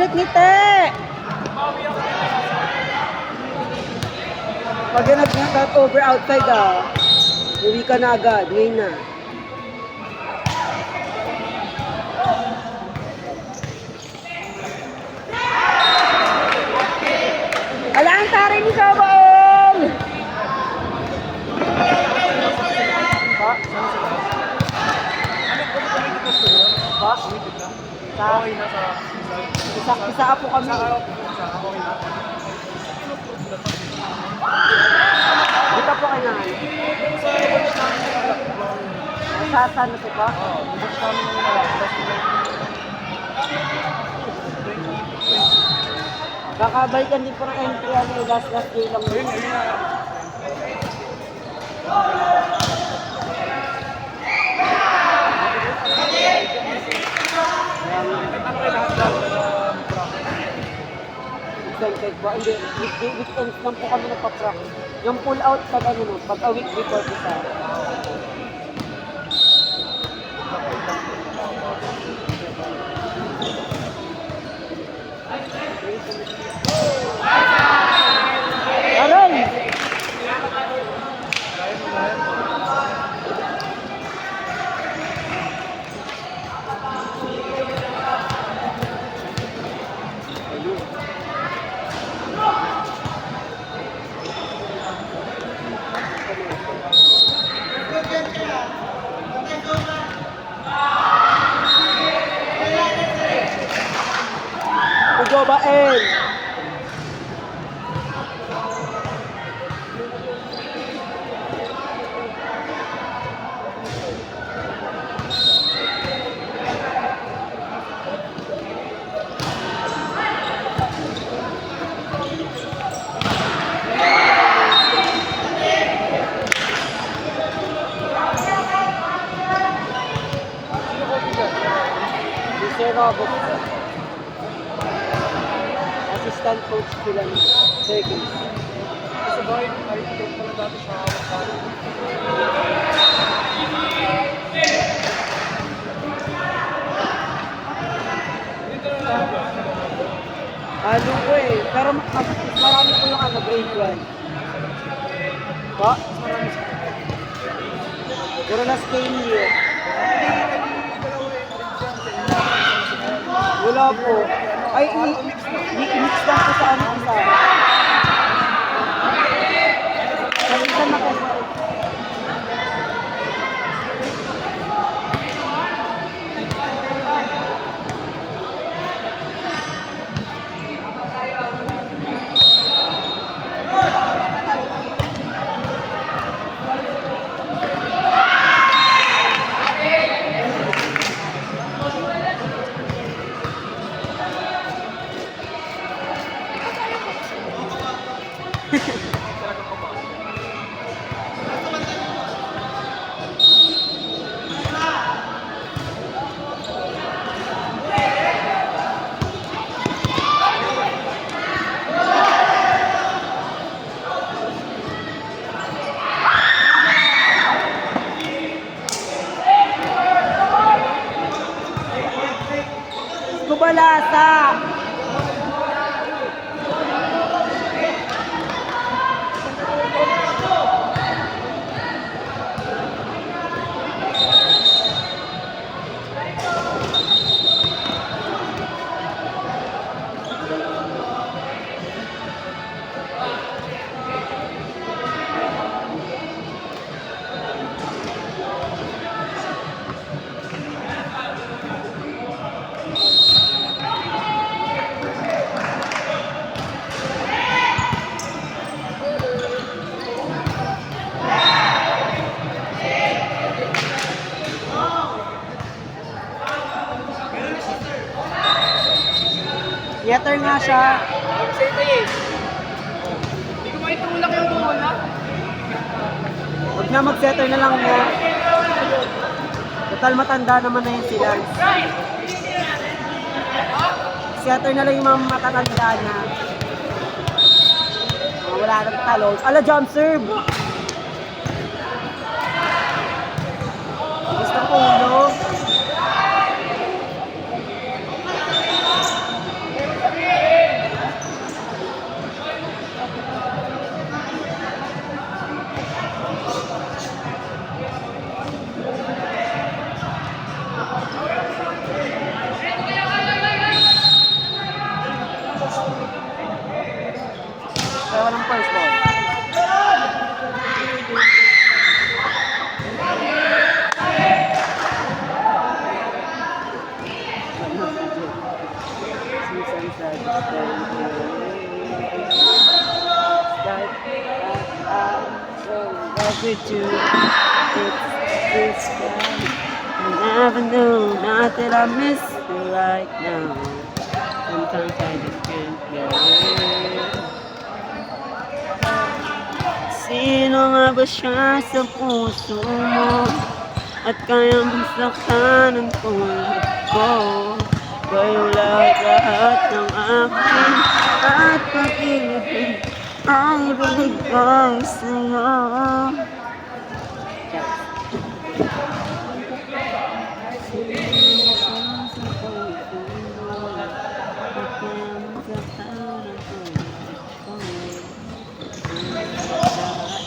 balik ni Te! Pag yan nag-cut over outside uwi ka na agad, ngayon na. Alaan tarin ni Kabaong! Isa po kami. Dito po kailangan. Saan na po ba? Kakabalikan din po ng entry last day lang. Weekend po. Hindi, weekends lang po kami nagpa-practice. Yung pull out pag pag a week before isa. Aray! Ugobain! Assistant coach sila ni Seconds. Sa bahay, ay ito pala dati siya hawak. Ano po pero marami po yung grade 1. Pa? Pero last game year. Wala po. Ay, i-mix lang po sa isa. Sa isa na po. Kubalasa! Yeter nga siya. Hindi ko maitulak yung bola. Huwag na mag-setter na lang mo. Total matanda naman na yun sila. Setter na lang yung mga matatanda na. Wala nang talon. Ala, jump serve! Gusto ko ulo. love with you. It's fun. I never knew, not that I miss you right now. Sometimes I just can't get it. Sino nga ba siya sa puso mo? At kaya mong saktan ang tulad ko? Kayo lahat ng akin at pag-ibig ang ibigay sa'yo.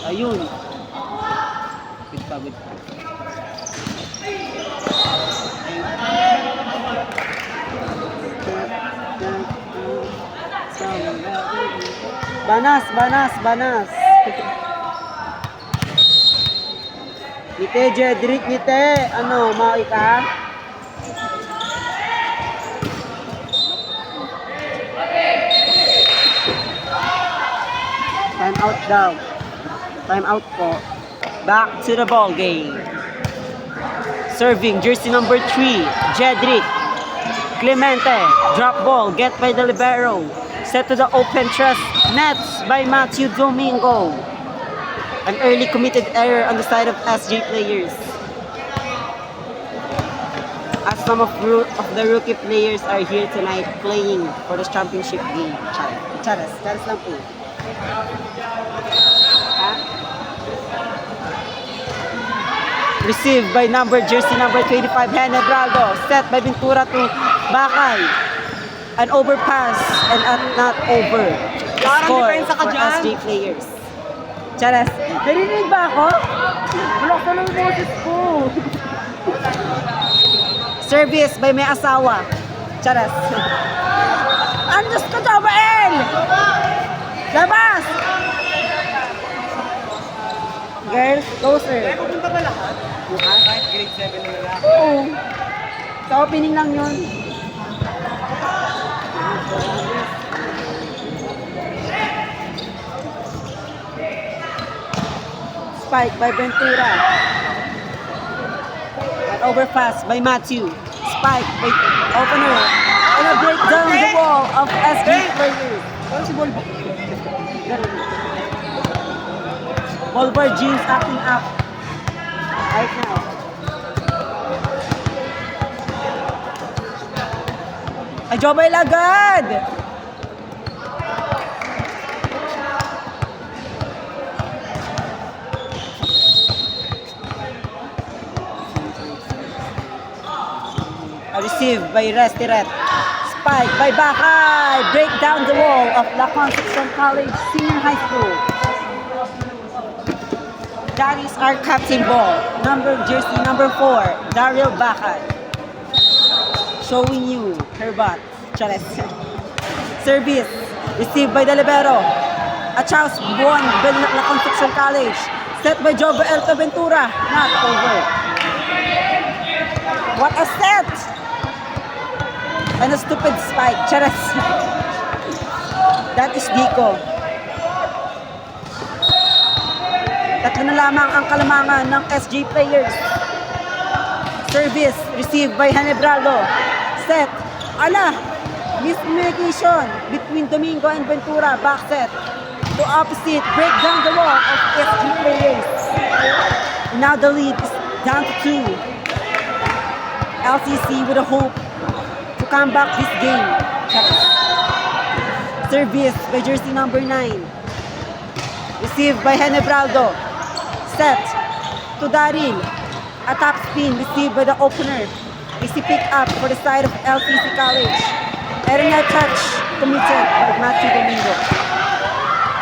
Ayun. Good pa, good pa. Banas, banas, banas. Ngite, Jedrick, ngite. Ano, maki ka? Time out daw. Time out po. Back to the ball game. Serving, jersey number 3, Jedrick. Clemente, drop ball, get by the libero. Set to the open trust, nets by Matthew Domingo. An early committed error on the side of SJ players. As some of the rookie players are here tonight playing for the championship game. Charas lang po. Received by jersey number 25, Henebraldo. Set by Ventura to Bakay. An overpass and not over. Score for SJ players. Charas, narinig ba ako? Block ko ng boses ko. Service by may asawa. Charas. Andos ka, Jobael! Labas! Girls, closer. Ay, pupunta ba lahat? Kahit grade 7 na lang. Oo. Sa opening lang yun. Spike by Ventura. An overpass by Matthew. Spike by opener. And a break down the wall of SG players. Ano si Bolbo? Bolvar Jeans acting up right now. Ay, Jobay agad! Received by Restiret. Spike by Bakay. Break down the wall of La Concepcion College Senior High School. That is our captain ball. Jersey number 4, Daryl Bakay. Showing you her butt. Chares. Service. Received by the libero. A chance won by La Concepcion College. Set by Jobael Ventura. Not over. What a set! And a stupid spike. Chares. That is Dico. Tatlo na lamang ang kalamangan ng SJ players. Service received by Henebraldo. Set. Ala! Miscommunication between Domingo and Ventura. Back set. To opposite. Break down the wall of SJ players. Now the lead is down to 2. LCC with a hope to come back this game. Service by jersey number 9. Received by Henebraldo. Set to Daryl. A top spin received by the opener. Easy pick up for the side of LCC College. And a net touch committed by Matthew Domingo.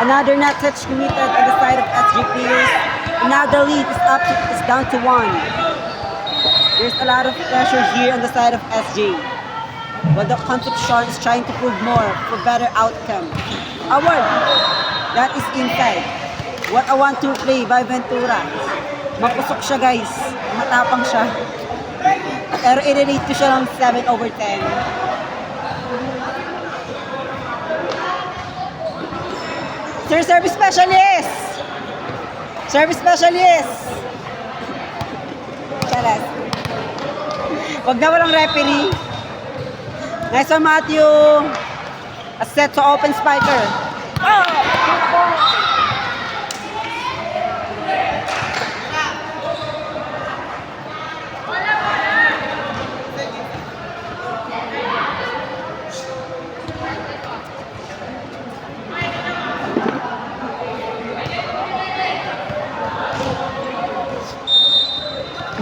Another net touch committed on the side of SG players. And now the lead is down to 1. There's a lot of pressure here on the side of SG. But the Concepcion is trying to prove more for better outcome. Award. That is inside. What a 1-2 play by Ventura. Mapusok siya, guys. Matapang siya. Pero i-rate ko siya ng 7/10. Sir Service Specialist! Service specialist! Charas. Wag na walang referee. Nice one, Matthew. A set to open spiker. Oh!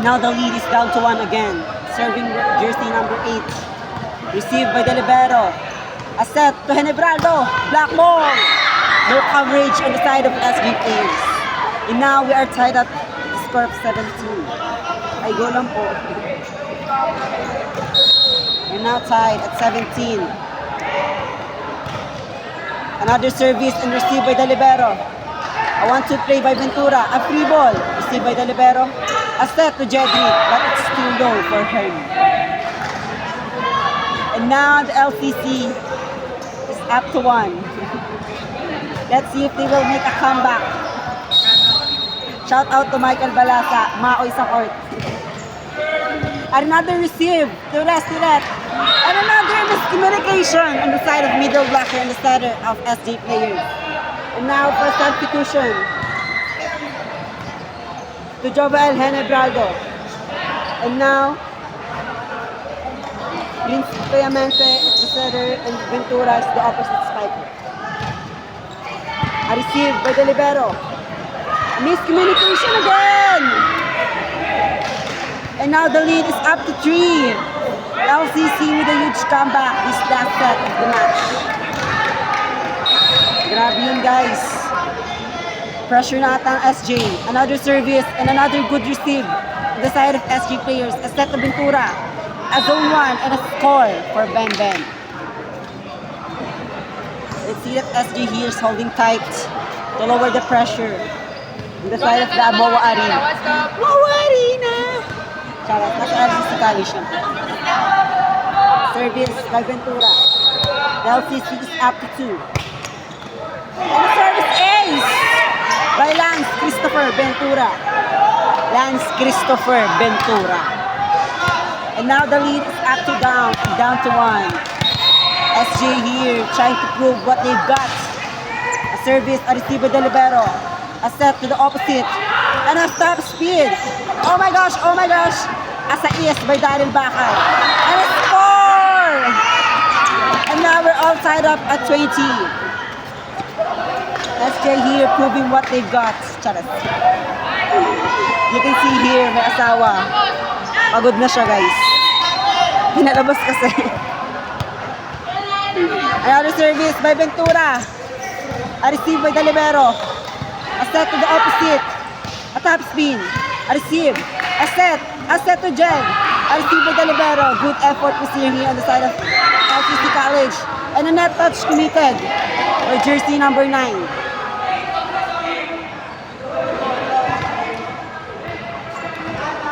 Now the lead is down to 1 again. Serving jersey number 8. Received by De Libero. A set to Henebraldo. Black ball. No coverage on the side of SG players. And now we are tied at the score of 17. Ay, go lang po. We're now tied at 17. Another service and received by De Libero. A 1-2 play by Ventura. A free ball. Received by De Libero. A set to Jedrick, but it's too low for him. And now the LCC is up to 1. Let's see if they will make a comeback. Shout out to Michael Balasa, Maoy sa court. Another receive to Restoret. And another miscommunication on the side of middle blocker and the center of SJ players. And now for substitution. To Jovel Henebraldo. And now, Prince Payamente is the setter and Ventura is the opposite spiker. A receive by De Libero. Miscommunication again! And now the lead is up to 3. LCC with a huge comeback this last set of the match. Grabe yun, guys. Pressure na ata ang SJ. Another service and another good receive on the side of SJ players. A set to Ventura. A zone 1 and a score for Ben Ben. Let's see that SJ here is holding tight to lower the pressure on the side of the Moa Arena. Moa Arena! Charot, nasa LCC College siya. Service by Ventura. The LCC is up to 2. And the service ace! By Lance Christopher Ventura. Lance Christopher Ventura. And now the lead is up to down to 1. SJ here trying to prove what they've got. A service, a receiver De Libero. A set to the opposite. And a stop speed. Oh my gosh, oh my gosh. As a is by Daryl Bakal. And a score! And now we're all tied up at 20. SJ here proving what they've got. Charas. You can see here, may asawa. Pagod na siya, guys. Pinalabas kasi. Another service by Ventura. A receive by De Libero. A set to the opposite. A top spin. A receive. A set to Jen. A receive by De Libero. Good effort we see here on the side of LCC College. And a net touch committed by jersey number 9.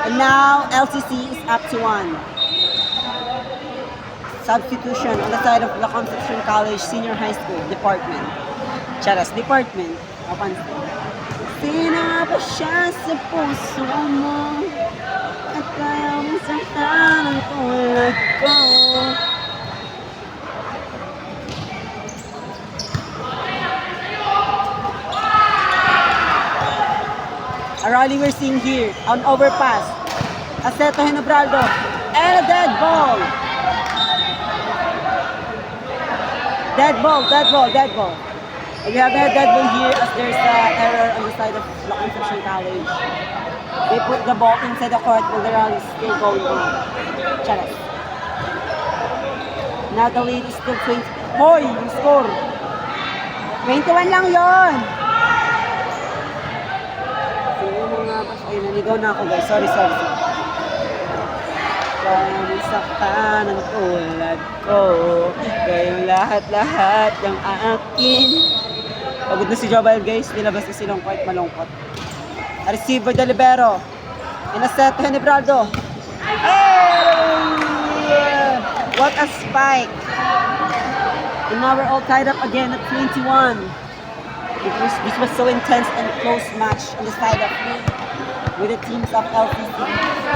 And now, LCC is up to 1. Substitution on the side of La Concepcion College Senior High School Department. Charas, Department. Kapansin. Sino nga ba siya sa puso mo? At kaya mo saktan ang tulad ko. A rally we're seeing here, an overpass. A set to Henebraldo. And a dead ball. Dead ball. And we have a dead ball here as there's an error on the side of La Concepcion College. They put the ball inside the court while the rally is still going on. Charas. Now the lead is still 20. Hoy, yung score. 21 lang yon. Ay, naligaw na ako, guys. Sorry. Kaya saktan ang tulad ko. Kayong lahat ng akin. Pagod na si Jobel, guys. Nilabas na silang quite malungkot. A receiver De Libero. In a set to Henebraldo. Hey! What a spike. And now we're all tied up again at 21. This was so intense and close match on the side of with the teams of LCC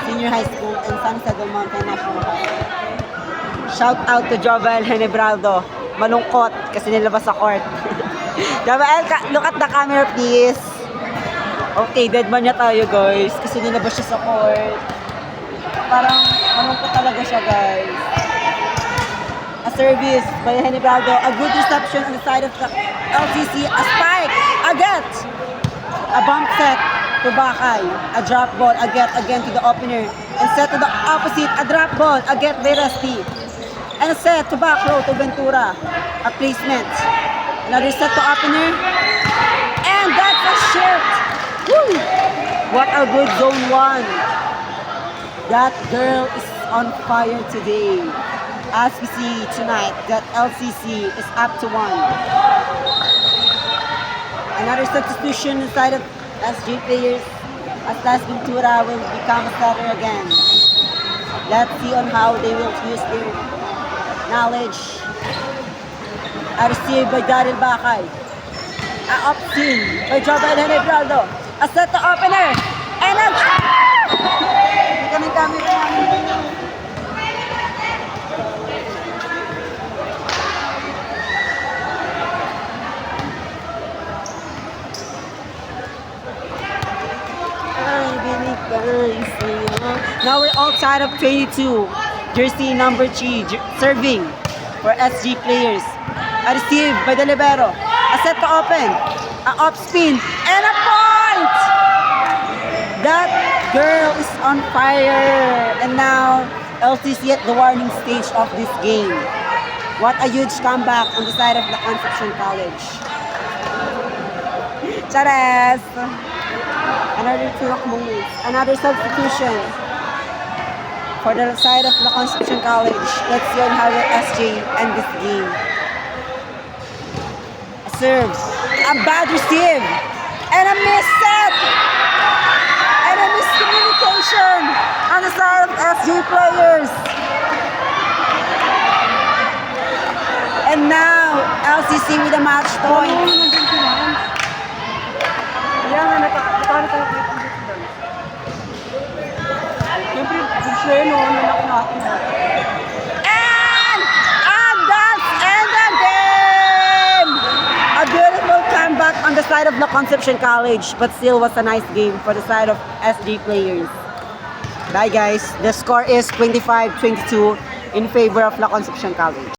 Senior High School and San Pedro Mountain National High School. Shout out to Jovel Henebraldo. Malungkot kasi nilabas sa court. Jovel, look at the camera please. Okay, dead man niya tayo guys kasi nilabas siya sa court. Parang malungkot talaga siya guys. A service by Henebraldo. A good reception on the side of the LCC. A spike. A get. A bump set to Bakay. A drop ball. A get again to the opener. And set to the opposite. A drop ball. A get by Rusty. And a set to back row to Ventura. A placement. Another set to opener. And that's a shift. Woo! What a good zone 1. That girl is on fire today. As we see tonight, that LCC is up to 1. Another substitution inside of SG players as Las Ventura will become a starter again. Let's see on how they will use their knowledge. A receive by Daryl Bakay. A up-team by Jovel Henebraldo. A set to opener. And a... Hindi kami namin. Now we're outside of 22. Jersey number 3, serving for SG players. A receive by the libero. A set to open. A up spin. And a point! That girl is on fire. And now, LCC at the warning stage of this game. What a huge comeback on the side of the Concepcion College. Chares! Another tulak moves. Another substitution for the side of the Concepcion College. Let's see on how will SJ end this game. A serve. A bad receive. And a miss set. And a miscommunication on the side of SJ players. And now, LCC with a match point. Yan, nakakita tayo dito doon. Siyempre, gusto yun, nanak natin. And that's end the game! A beautiful comeback on the side of the Concepcion College, but still was a nice game for the side of SG players. Bye guys, the score is 25-22 in favor of La Concepcion College.